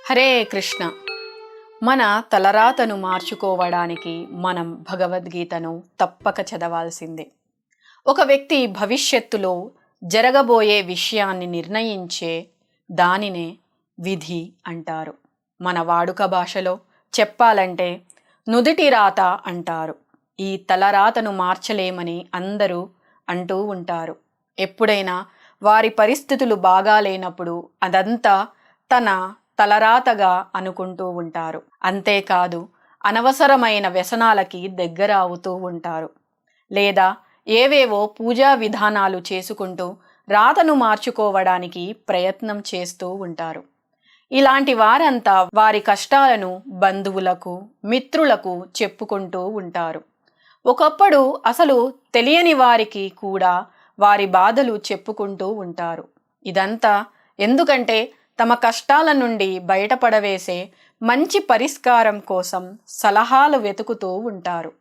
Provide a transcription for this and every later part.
హరే కృష్ణ. మన తలరాతను మార్చుకోవడానికి మనం భగవద్గీతను తప్పక చదవాల్సిందే. ఒక వ్యక్తి భవిష్యత్తులో జరగబోయే విషయాన్ని నిర్ణయించే దానినే విధి అంటారు. మన వాడుక భాషలో చెప్పాలంటే నుదిటి రాత అంటారు. ఈ తలరాతను మార్చలేమని అందరూ అంటూ ఉంటారు. ఎప్పుడైనా వారి పరిస్థితులు బాగాలేనప్పుడు అదంతా తన తలరాతగా అనుకుంటూ ఉంటారు. అంతేకాదు అనవసరమైన వ్యసనాలకి దగ్గర అవుతూ ఉంటారు. లేదా ఏవేవో పూజా విధానాలు చేసుకుంటూ రాతను మార్చుకోవడానికి ప్రయత్నం చేస్తూ ఉంటారు. ఇలాంటి వారంతా వారి కష్టాలను బంధువులకు, మిత్రులకు చెప్పుకుంటూ ఉంటారు. ఒకప్పుడు అసలు తెలియని వారికి కూడా వారి బాధలు చెప్పుకుంటూ ఉంటారు. ఇదంతా ఎందుకంటే తమ కష్టాల నుండి బయటపడవేసే మంచి పరిష్కారం కోసం సలహాలు వెతుకుతూ ఉంటారు.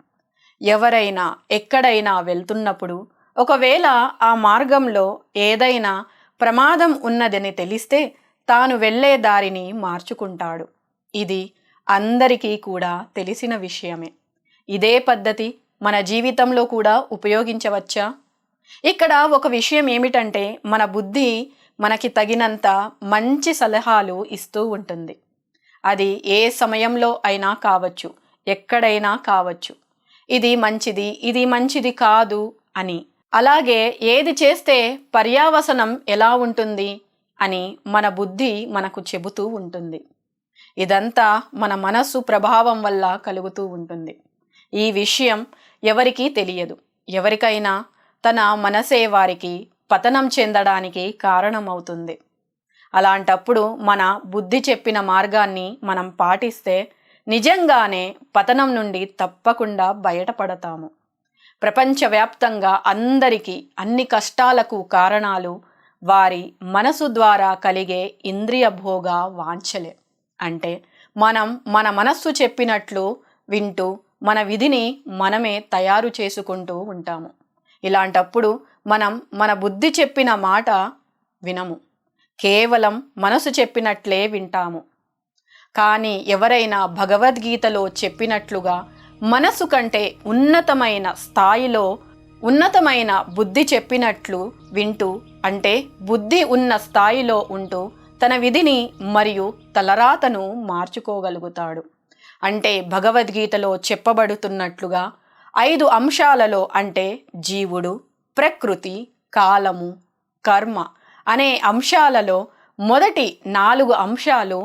ఎవరైనా ఎక్కడైనా వెళ్తున్నప్పుడు ఒకవేళ ఆ మార్గంలో ఏదైనా ప్రమాదం ఉన్నదని తెలిస్తే తాను వెళ్ళే దారిని మార్చుకుంటాడు. ఇది అందరికీ కూడా తెలిసిన విషయమే. ఇదే పద్ధతి మన జీవితంలో కూడా ఉపయోగించవచ్చా? ఇక్కడ ఒక విషయం ఏమిటంటే మన బుద్ధి మనకి తగినంత మంచి సలహాలు ఇస్తూ ఉంటుంది. అది ఏ సమయంలో అయినా కావచ్చు, ఎక్కడైనా కావచ్చు. ఇది మంచిది, ఇది మంచిది కాదు అని. అలాగే ఏది చేస్తే పర్యావసనం ఎలా ఉంటుంది అని మన బుద్ధి మనకు చెబుతూ ఉంటుంది. ఇదంతా మన మనస్సు ప్రభావం వల్ల కలుగుతూ ఉంటుంది. ఈ విషయం ఎవరికీ తెలియదు. ఎవరికైనా తన మనసే వారికి పతనం చెందడానికి కారణమవుతుంది. అలాంటప్పుడు మన బుద్ధి చెప్పిన మార్గాన్ని మనం పాటిస్తే నిజంగానే పతనం నుండి తప్పకుండా బయటపడతాము. ప్రపంచవ్యాప్తంగా అందరికీ అన్ని కష్టాలకు కారణాలు వారి మనసు ద్వారా కలిగే ఇంద్రియ భోగ వాంఛలే. అంటే మనం మన మనస్సు చెప్పినట్లు వింటూ మన విధిని మనమే తయారు చేసుకుంటూ ఉంటాము. ఇలాంటప్పుడు మనం మన బుద్ధి చెప్పిన మాట వినము, కేవలం మనసు చెప్పినట్లే వింటాము. కానీ ఎవరైనా భగవద్గీతలో చెప్పినట్లుగా మనసు కంటే ఉన్నతమైన స్థాయిలో ఉన్నతమైన బుద్ధి చెప్పినట్లు వింటూ, అంటే బుద్ధి ఉన్న స్థాయిలో ఉంటూ తన విధిని మరియు తలరాతను మార్చుకోగలుగుతాడు. అంటే భగవద్గీతలో చెప్పబడుతున్నట్లుగా 5 అంశాలలో, అంటే జీవుడు, ప్రకృతి, కాలము, కర్మ అనే అంశాలలో మొదటి 4 అంశాలు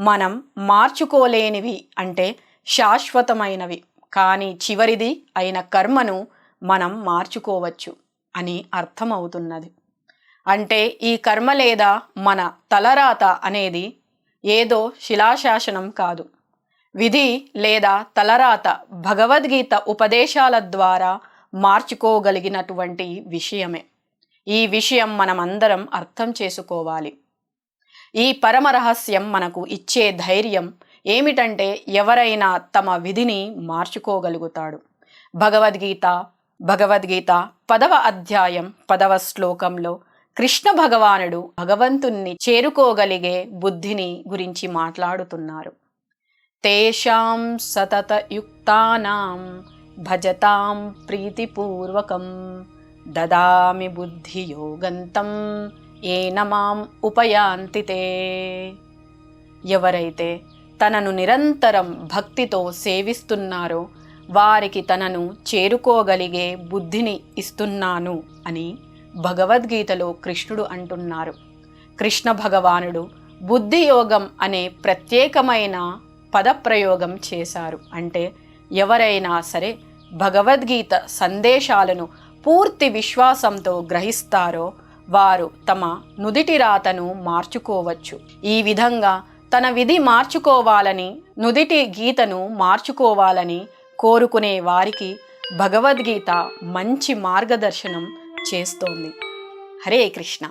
మనం మార్చుకోలేనివి, అంటే శాశ్వతమైనవి. కానీ చివరిది అయిన కర్మను మనం మార్చుకోవచ్చు అని అర్థమవుతున్నది. అంటే ఈ కర్మ లేదా మన తలరాత అనేది ఏదో శిలాశాసనం కాదు. విధి లేదా తలరాత భగవద్గీత ఉపదేశాల ద్వారా మార్చుకోగలిగినటువంటి విషయమే. ఈ విషయం మనమందరం అర్థం చేసుకోవాలి. ఈ పరమ రహస్యం మనకు ఇచ్చే ధైర్యం ఏమిటంటే ఎవరైనా తమ విధిని మార్చుకోగలుగుతాడు. భగవద్గీత 10వ అధ్యాయం 10వ శ్లోకంలో కృష్ణ భగవానుడు భగవంతుణ్ణి చేరుకోగలిగే బుద్ధిని గురించి మాట్లాడుతున్నారు. తేషాం సతతయుక్తానాం భజతాం ప్రీతిపూర్వకం దదామి బుద్ధియోగంతం ఏన మాం ఉపయాంతి తే. ఎవరైతే తనను నిరంతరం భక్తితో సేవిస్తున్నారో వారికి తనను చేరుకోగలిగే బుద్ధిని ఇస్తున్నాను అని భగవద్గీతలో కృష్ణుడు అంటున్నారు. కృష్ణ భగవానుడు బుద్ధియోగం అనే ప్రత్యేకమైన పదప్రయోగం చేశారు. అంటే ఎవరైనా సరే భగవద్గీత సందేశాలను పూర్తి విశ్వాసంతో గ్రహిస్తారో వారు తమ నుదిటి రాతను మార్చుకోవచ్చు. ఈ విధంగా తన విధి మార్చుకోవాలని, నుదిటి గీతను మార్చుకోవాలని కోరుకునే వారికి భగవద్గీత మంచి మార్గదర్శనం చేస్తోంది. హరే కృష్ణ.